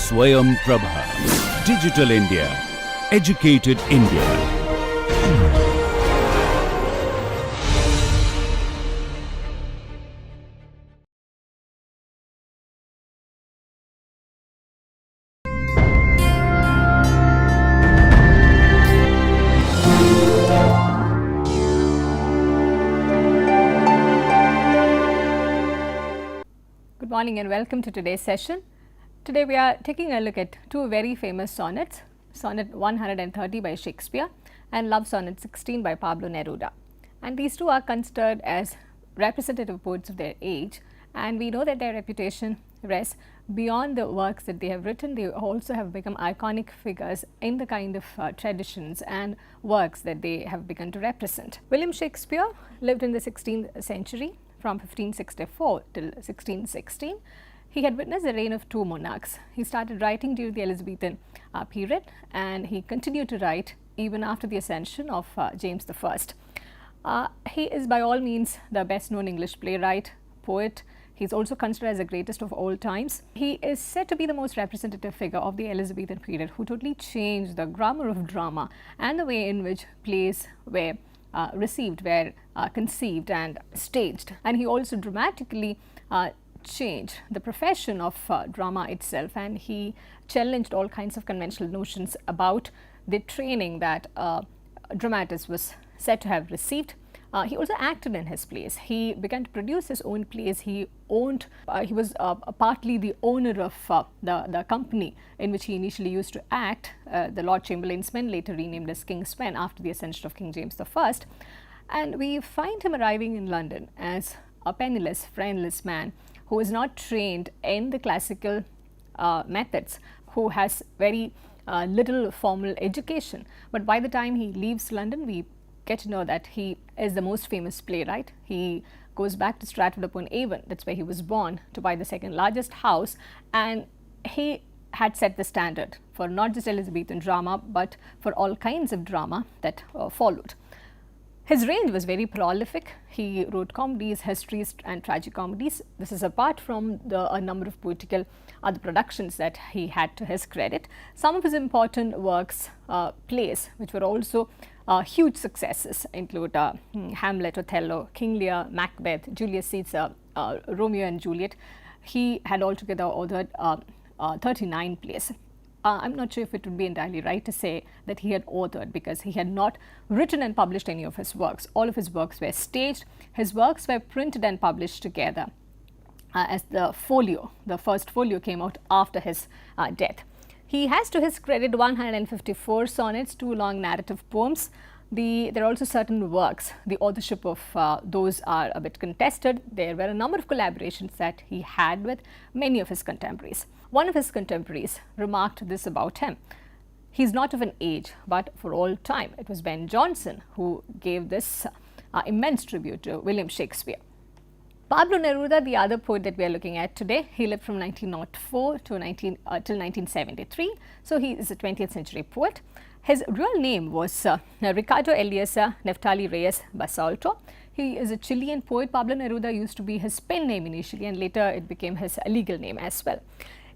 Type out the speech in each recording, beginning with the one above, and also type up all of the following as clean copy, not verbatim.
SwayamPrabha. Digital India. Educated India. Good morning and welcome to today's session. Today we are taking a look at two very famous sonnets, Sonnet 130 by Shakespeare and Love Sonnet 16 by Pablo Neruda. And these two are considered as representative poets of their age, and we know that their reputation rests beyond the works that they have written. They also have become iconic figures in the kind of traditions and works that they have begun to represent. William Shakespeare lived in the 16th century from 1564 till 1616. He had witnessed the reign of two monarchs. He started writing during the Elizabethan period, and he continued to write even after the ascension of James I. He is by all means the best known English playwright, poet. He is also considered as the greatest of all times. He is said to be the most representative figure of the Elizabethan period, who totally changed the grammar of drama and the way in which plays were received, were conceived and staged. And he also dramatically changed the profession of drama itself, and he challenged all kinds of conventional notions about the training that a dramatist was said to have received. He also acted in his plays. He began to produce his own plays. He owned, he was partly the owner of the company in which he initially used to act, the Lord Chamberlain's Men, later renamed as King's Men after the ascension of King James I. And we find him arriving in London as a penniless, friendless man who is not trained in the classical methods, who has very little formal education. But by the time he leaves London, we get to know that he is the most famous playwright. He goes back to Stratford-upon-Avon, that's where he was born, to buy the second largest house, and he had set the standard for not just Elizabethan drama but for all kinds of drama that followed. His range was very prolific. He wrote comedies, histories and tragicomedies. This is apart from a number of poetical other productions that he had to his credit. Some of his important works, plays, which were also huge successes, include Hamlet, Othello, King Lear, Macbeth, Julius Caesar, Romeo and Juliet. He had altogether authored 39 plays. I'm not sure if it would be entirely right to say that he had authored, because he had not written and published any of his works. All of his works were staged. His works were printed and published together as the folio. The first folio came out after his death. He has to his credit 154 sonnets, 2 long narrative poems. There are also certain works. The authorship of those are a bit contested. There were a number of collaborations that he had with many of his contemporaries. One of his contemporaries remarked this about him: he is not of an age, but for all time. It was Ben Jonson who gave this immense tribute to William Shakespeare. Pablo Neruda, the other poet that we are looking at today, he lived from 1904 till 1973. So he is a 20th century poet. His real name was Ricardo Eliezer Neftali Reyes Basalto. He is a Chilean poet. Pablo Neruda used to be his pen name initially, and later it became his legal name as well.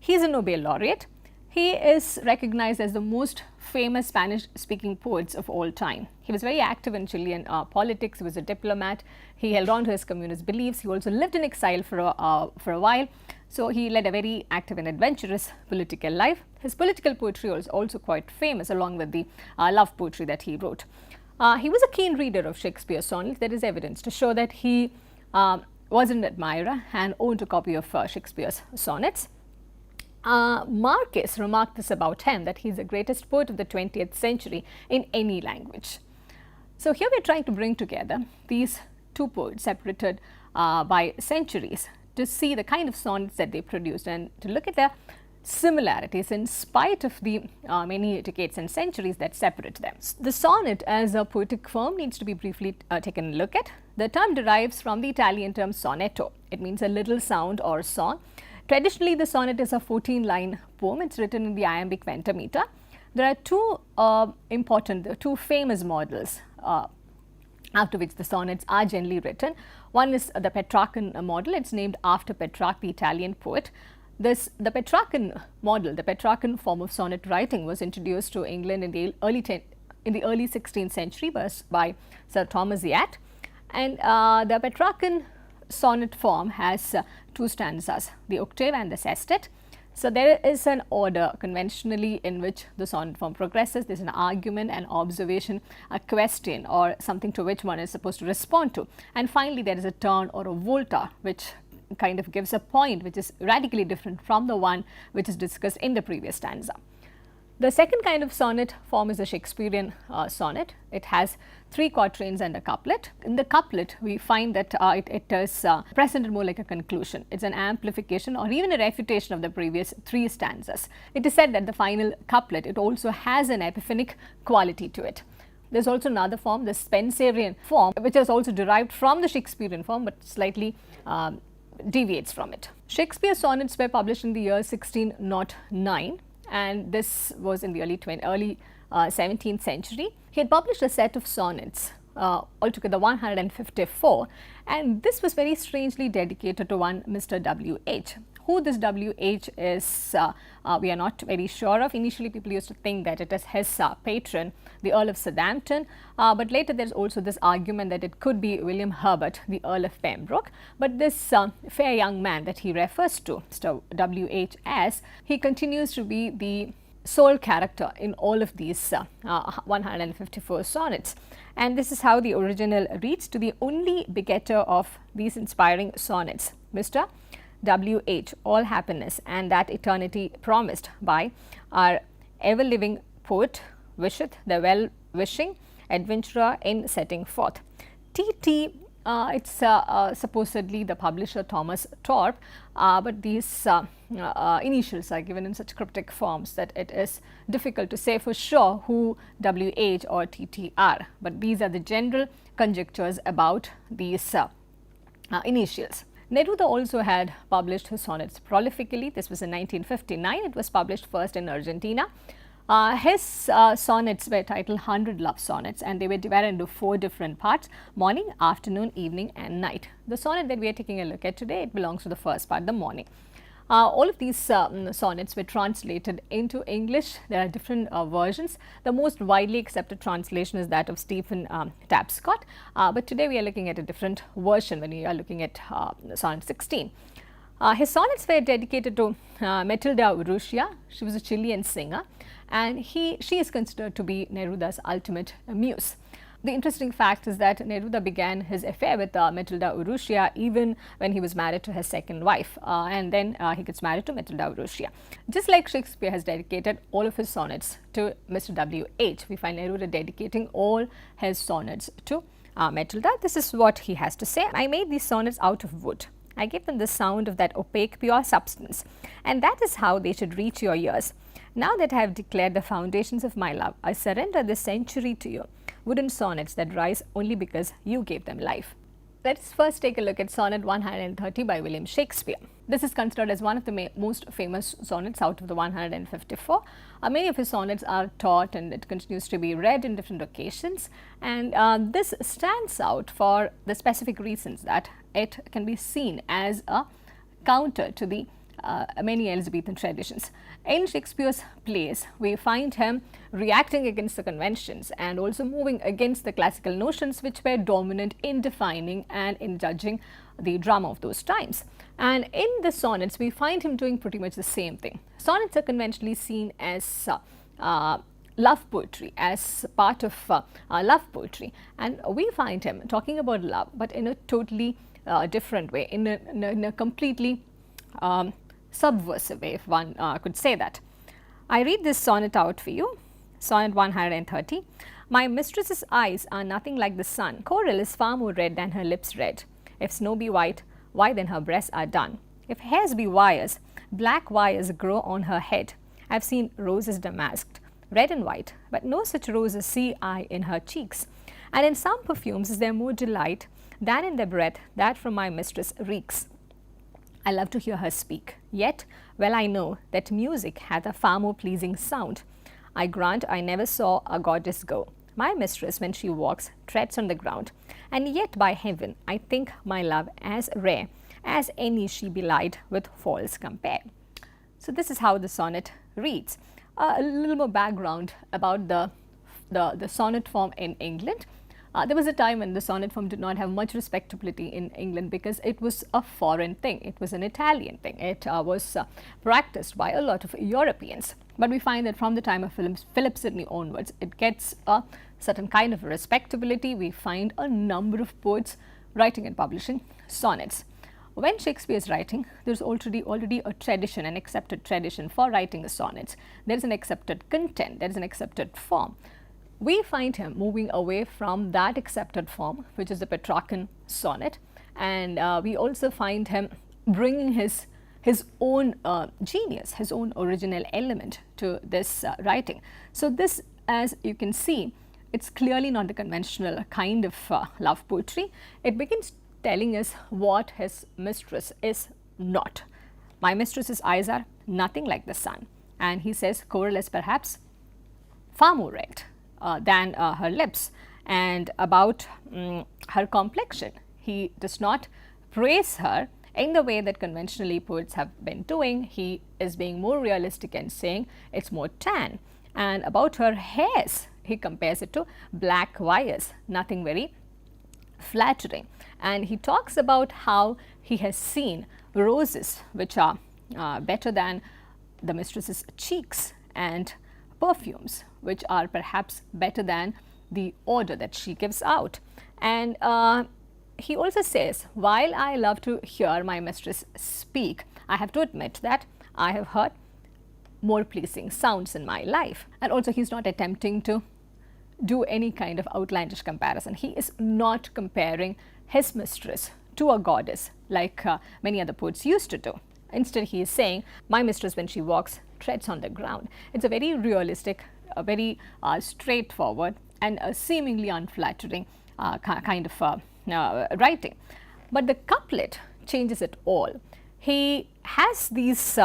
He is a Nobel laureate. He is recognized as the most famous Spanish-speaking poets of all time. He was very active in Chilean politics. He was a diplomat. He held on to his communist beliefs. He also lived in exile for a while. So he led a very active and adventurous political life. His political poetry was also quite famous, along with the love poetry that he wrote. He was a keen reader of Shakespeare's sonnets. There is evidence to show that he was an admirer and owned a copy of Shakespeare's sonnets. Marcus remarked this about him, that he is the greatest poet of the 20th century in any language. So here we are trying to bring together these two poets separated by centuries to see the kind of sonnets that they produced and to look at their similarities in spite of the many decades and centuries that separate them. The sonnet as a poetic form needs to be briefly taken a look at. The term derives from the Italian term sonetto. It means a little sound or song. Traditionally, the sonnet is a 14-line poem. It's written in the iambic pentameter. There are two famous models after which the sonnets are generally written. One is the Petrarchan model. It's named after Petrarch, the Italian poet. The Petrarchan model, the Petrarchan form of sonnet writing was introduced to England in the early 16th century by Sir Thomas Yat, and the Petrarchan sonnet form has two stanzas, the octave and the sestet. So there is an order conventionally in which the sonnet form progresses. There is an argument, an observation, a question, or something to which one is supposed to respond to, and finally there is a turn or a volta which kind of gives a point which is radically different from the one which is discussed in the previous stanza. The second kind of sonnet form is the Shakespearean sonnet. It has 3 quatrains and a couplet. In the couplet, we find that it is presented more like a conclusion. It's an amplification or even a refutation of the previous 3 stanzas. It is said that the final couplet, it also has an epiphanic quality to it. There's also another form, the Spenserian form, which is also derived from the Shakespearean form but slightly deviates from it. Shakespeare's sonnets were published in the year 1609. And this was in the early 17th century. He had published a set of sonnets, altogether 154, and this was very strangely dedicated to one Mr. W.H. Who this W.H. is, we are not very sure of. Initially, people used to think that it is his patron, the Earl of Southampton, but later there is also this argument that it could be William Herbert, the Earl of Pembroke. But this fair young man that he refers to, Mr. W.H. as, he continues to be the sole character in all of these 154 sonnets. And this is how the original reads: to the only begetter of these inspiring sonnets, Mr. W.H., all happiness and that eternity promised by our ever-living poet wisheth the well-wishing adventurer in setting forth. T.T. It's supposedly the publisher Thomas Thorpe, but these initials are given in such cryptic forms that it is difficult to say for sure who W.H. or T.T. are, but these are the general conjectures about these initials. Neruda also had published his sonnets prolifically. This was in 1959. It was published first in Argentina. His sonnets were titled 100 Love Sonnets, and they were divided into 4 different parts: morning, afternoon, evening and night. The sonnet that we are taking a look at today, it belongs to the first part, the morning. All of these sonnets were translated into English. There are different versions. The most widely accepted translation is that of Stephen Tapscott, but today we are looking at a different version when we are looking at sonnet 16. His sonnets were dedicated to Matilda Urrutia. She was a Chilean singer, and she is considered to be Neruda's ultimate muse. The interesting fact is that Neruda began his affair with Matilda Urrutia even when he was married to his second wife, and then he gets married to Matilda Urrutia. Just like Shakespeare has dedicated all of his sonnets to Mr. W.H., we find Neruda dedicating all his sonnets to Matilda. This is what he has to say: I made these sonnets out of wood. I gave them the sound of that opaque pure substance, and that is how they should reach your ears. Now that I have declared the foundations of my love, I surrender this century to you. Wooden sonnets that rise only because you gave them life. Let us first take a look at Sonnet 130 by William Shakespeare. This is considered as one of the most famous sonnets out of the 154. Many of his sonnets are taught and it continues to be read in different occasions, and this stands out for the specific reasons that it can be seen as a counter to the many Elizabethan traditions. In Shakespeare's plays, we find him reacting against the conventions and also moving against the classical notions which were dominant in defining and in judging the drama of those times. And in the sonnets, we find him doing pretty much the same thing. Sonnets are conventionally seen as love poetry, as part of love poetry, and we find him talking about love, but in a totally different way, in a completely subversive way, if one could say that. I read this sonnet out for you. Sonnet 130. My mistress's eyes are nothing like the sun. Coral is far more red than her lips red. If snow be white, why then her breasts are dun. If hairs be wires, black wires grow on her head. I've seen roses damasked, red and white, but no such roses see I in her cheeks. And in some perfumes is there more delight than in the breath that from my mistress reeks. I love to hear her speak, yet well I know that music hath a far more pleasing sound. I grant I never saw a goddess go. My mistress, when she walks, treads on the ground, and yet by heaven I think my love as rare as any she belied with false compare. So this is how the sonnet reads. A little more background about the sonnet form in England. There was a time when the sonnet form did not have much respectability in England because it was a foreign thing. It was an Italian thing. It was practiced by a lot of Europeans. But we find that from the time of Philip Sidney onwards, it gets a certain kind of respectability. We find a number of poets writing and publishing sonnets. When Shakespeare is writing, there is already a tradition, an accepted tradition for writing the sonnets. There is an accepted content, there is an accepted form. We find him moving away from that accepted form, which is the Petrarchan sonnet, and we also find him bringing his own genius, his own original element to this writing. So this, as you can see, it's clearly not the conventional kind of love poetry. It begins telling us what his mistress is not. My mistress's eyes are nothing like the sun, and he says coral is perhaps far more red than her lips, and about her complexion. He does not praise her in the way that conventionally poets have been doing. He is being more realistic and saying it's more tan. And about her hairs, he compares it to black wires, nothing very flattering. And he talks about how he has seen roses which are better than the mistress's cheeks, and perfumes which are perhaps better than the odor that she gives out. And he also says, while I love to hear my mistress speak, I have to admit that I have heard more pleasing sounds in my life. And also he's not attempting to do any kind of outlandish comparison. He is not comparing his mistress to a goddess like many other poets used to do. Instead, he is saying, my mistress, when she walks, treads on the ground. It's a very realistic, a very straightforward and a seemingly unflattering kind of writing. But the couplet changes it all. He has these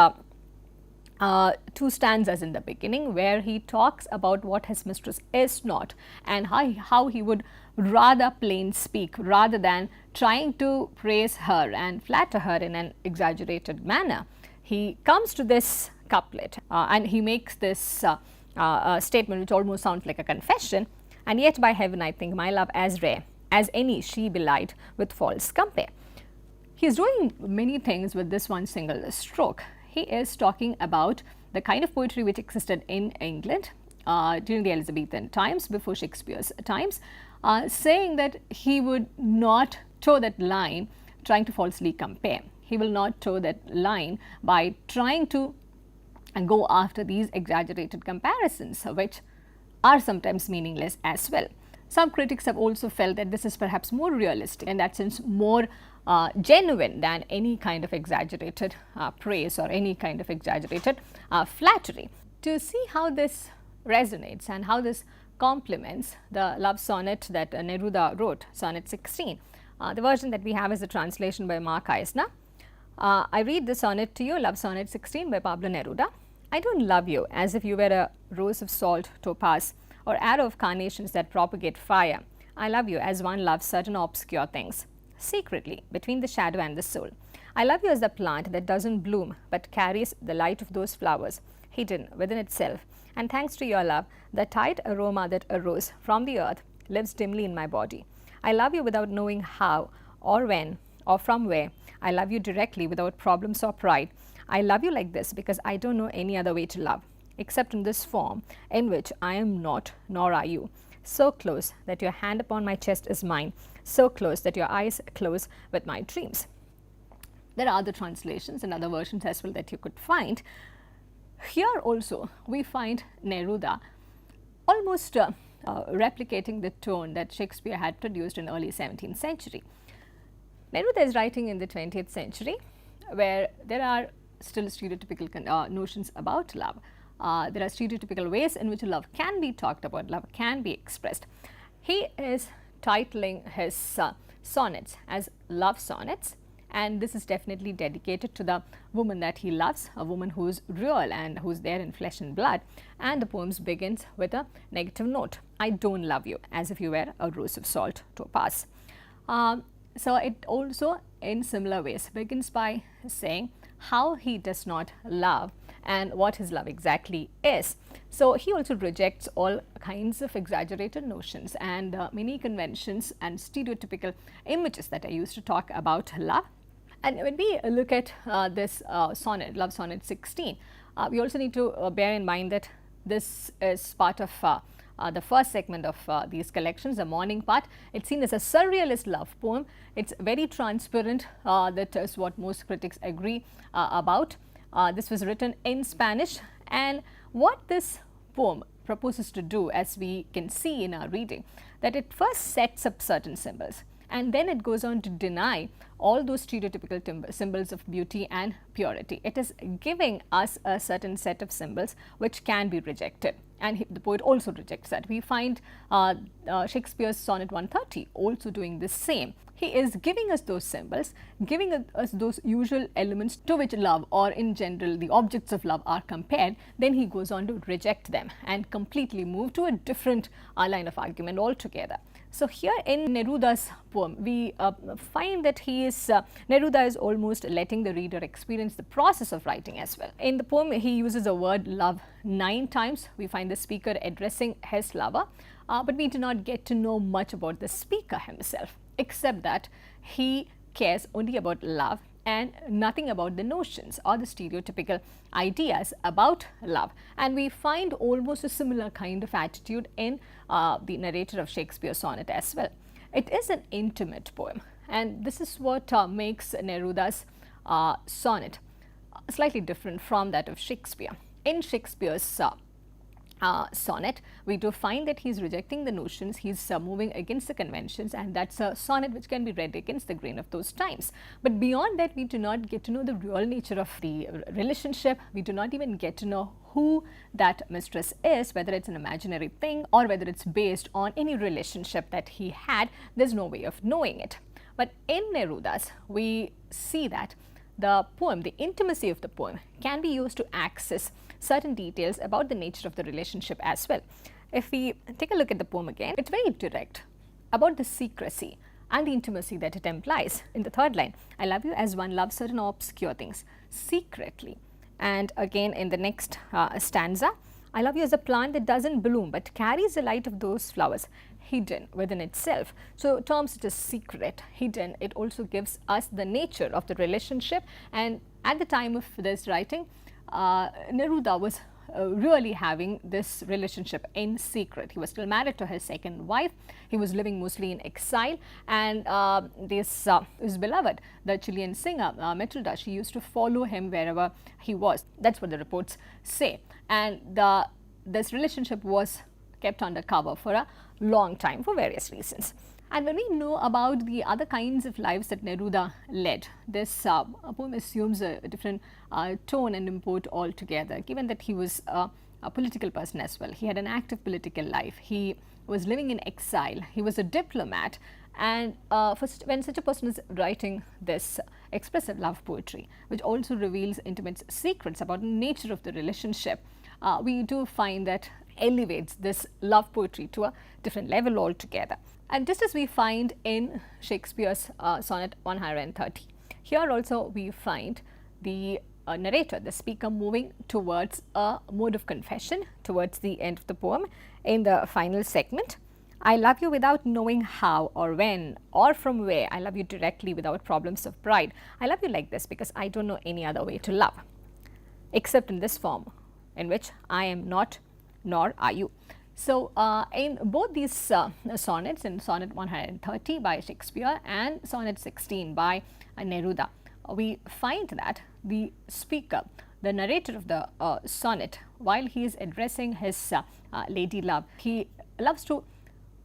two stanzas in the beginning where he talks about what his mistress is not, and how he would rather plain speak rather than trying to praise her and flatter her in an exaggerated manner. He comes to this couplet and he makes this statement which almost sounds like a confession. And yet by heaven I think my love as rare as any she belied with false compare. He is doing many things with this one single stroke. He is talking about the kind of poetry which existed in England during the Elizabethan times, before Shakespeare's times, saying that he would not toe that line trying to falsely compare. He will not toe that line by trying to go after these exaggerated comparisons, which are sometimes meaningless as well. Some critics have also felt that this is perhaps more realistic, in that sense more genuine than any kind of exaggerated praise or any kind of exaggerated flattery. To see how this resonates and how this complements the love sonnet that Neruda wrote, Sonnet 16. The version that we have is a translation by Mark Eisner. I read the sonnet to you, Love Sonnet 16 by Pablo Neruda. I don't love you as if you were a rose of salt, topaz, or arrow of carnations that propagate fire. I love you as one loves certain obscure things, secretly, between the shadow and the soul. I love you as the plant that doesn't bloom but carries the light of those flowers hidden within itself. And thanks to your love, the tight aroma that arose from the earth lives dimly in my body. I love you without knowing how or when or from where. I love you directly without problems or pride. I love you like this because I don't know any other way to love, except in this form in which I am not, nor are you. So close that your hand upon my chest is mine, so close that your eyes close with my dreams. There are other translations and other versions as well that you could find. Here also we find Neruda almost replicating the tone that Shakespeare had produced in early 17th century. Neruda is writing in the 20th century where there are still stereotypical notions about love. There are stereotypical ways in which love can be talked about, love can be expressed. He is titling his sonnets as love sonnets, and this is definitely dedicated to the woman that he loves, a woman who is real and who is there in flesh and blood. And the poem begins with a negative note. I don't love you as if you were a rose of salt, topaz. So it also in similar ways begins by saying how he does not love and what his love exactly is. So he also rejects all kinds of exaggerated notions and many conventions and stereotypical images that are used to talk about love. And when we look at this sonnet, Love Sonnet 16, we also need to bear in mind that this is part of the first segment of these collections, the morning part. It's seen as a surrealist love poem. It's very transparent, that is what most critics agree about. This was written in Spanish, and what this poem proposes to do, as we can see in our reading, that it first sets up certain symbols, and then it goes on to deny all those stereotypical symbols of beauty and purity. It is giving us a certain set of symbols which can be rejected, and the poet also rejects that. We find Shakespeare's Sonnet 130 also doing the same. He is giving us those symbols, giving us those usual elements to which love, or in general the objects of love, are compared. Then he goes on to reject them and completely move to a different line of argument altogether. So here in Neruda's poem, we find that Neruda is almost letting the reader experience the process of writing as well. In the poem, he uses the word love 9 times. We find the speaker addressing his lover, but we do not get to know much about the speaker himself, except that he cares only about love and nothing about the notions or the stereotypical ideas about love. And we find almost a similar kind of attitude in the narrator of Shakespeare's sonnet as well. It is an intimate poem, and this is what makes Neruda's sonnet slightly different from that of Shakespeare. In Shakespeare's sonnet, we do find that he is rejecting the notions, he is moving against the conventions, and that's a sonnet which can be read against the grain of those times. But beyond that, we do not get to know the real nature of the relationship. We do not even get to know who that mistress is, whether it's an imaginary thing or whether it's based on any relationship that he had. There's no way of knowing it. But in Neruda's, we see that the poem, the intimacy of the poem, can be used to access certain details about the nature of the relationship as well. If we take a look at the poem again, it's very direct about the secrecy and the intimacy that it implies. In the third line, I love you as one loves certain obscure things secretly. And again in the next stanza, I love you as a plant that doesn't bloom but carries the light of those flowers hidden within itself. So terms such as secret, hidden, it also gives us the nature of the relationship. And at the time of this writing, Neruda was really having this relationship in secret. He was still married to his second wife. He was living mostly in exile, and his beloved, the Chilean singer Matilda, she used to follow him wherever he was. That's what the reports say. And this relationship was kept under cover for a long time for various reasons. And when we know about the other kinds of lives that Neruda led, this poem assumes a different tone and import altogether, given that he was a political person as well. He had an active political life. He was living in exile. He was a diplomat. And when such a person is writing this expressive love poetry, which also reveals intimate secrets about the nature of the relationship, we do find that elevates this love poetry to a different level altogether. And just as we find in Shakespeare's Sonnet 130, here also we find the narrator, the speaker, moving towards a mode of confession towards the end of the poem in the final segment. I love you without knowing how or when or from where. I love you directly without problems of pride. I love you like this because I don't know any other way to love, except in this form in which I am not, nor are you. So, in both these sonnets, in Sonnet 130 by Shakespeare and Sonnet 16 by Neruda, we find that the speaker, the narrator of the sonnet, while he is addressing his lady love, he loves to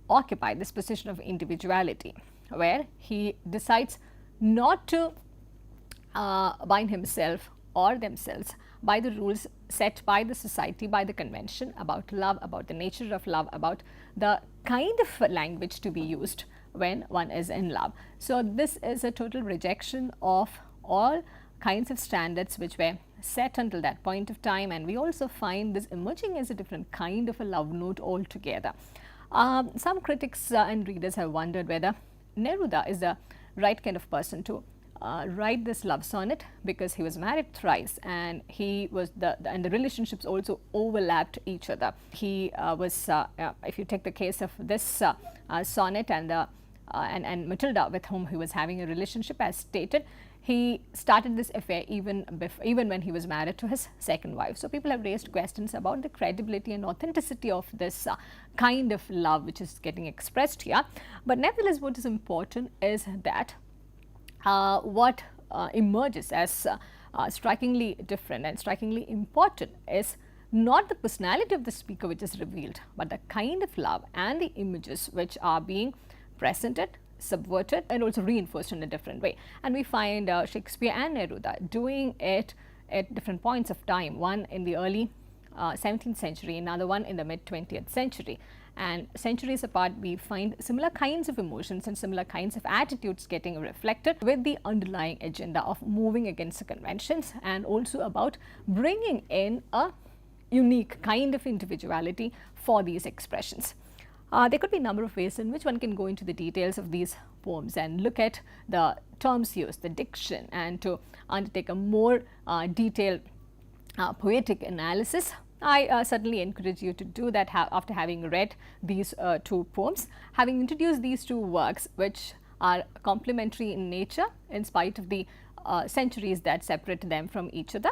occupy this position of individuality, where he decides not to bind himself or themselves by the rules set by the society, by the convention about love, about the nature of love, about the kind of language to be used when one is in love. So, this is a total rejection of all kinds of standards which were set until that point of time, and we also find this emerging as a different kind of a love note altogether. Some critics and readers have wondered whether Neruda is the right kind of person to write this love sonnet because he was married thrice, and he was and the relationships also overlapped each other. He if you take the case of this sonnet and Matilda, with whom he was having a relationship, as stated, he started this affair even when he was married to his second wife. So people have raised questions about the credibility and authenticity of this kind of love which is getting expressed here. But nevertheless, what is important is that what emerges as strikingly different and strikingly important is not the personality of the speaker which is revealed, but the kind of love and the images which are being presented, subverted, and also reinforced in a different way. And we find Shakespeare and Neruda doing it at different points of time, one in the early 17th century, another one in the mid 20th century. And centuries apart, we find similar kinds of emotions and similar kinds of attitudes getting reflected, with the underlying agenda of moving against the conventions and also about bringing in a unique kind of individuality for these expressions. There could be a number of ways in which one can go into the details of these poems and look at the terms used, the diction, and to undertake a more detailed poetic analysis. I certainly encourage you to do that after having read these two poems, having introduced these two works which are complementary in nature in spite of the centuries that separate them from each other.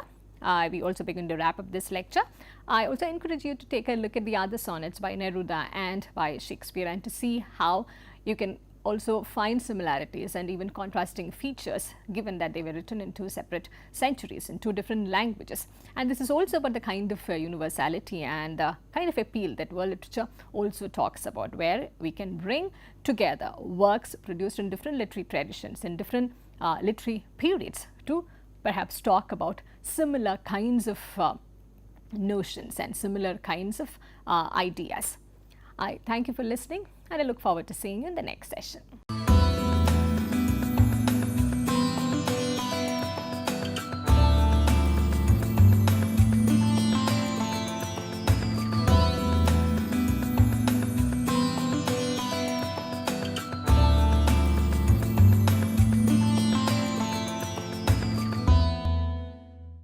We also begin to wrap up this lecture. I also encourage you to take a look at the other sonnets by Neruda and by Shakespeare, and to see how you can also find similarities and even contrasting features, given that they were written in two separate centuries in two different languages. And this is also about the kind of universality and kind of appeal that world literature also talks about, where we can bring together works produced in different literary traditions, in different literary periods, to perhaps talk about similar kinds of notions and similar kinds of ideas. I thank you for listening, and I look forward to seeing you in the next session.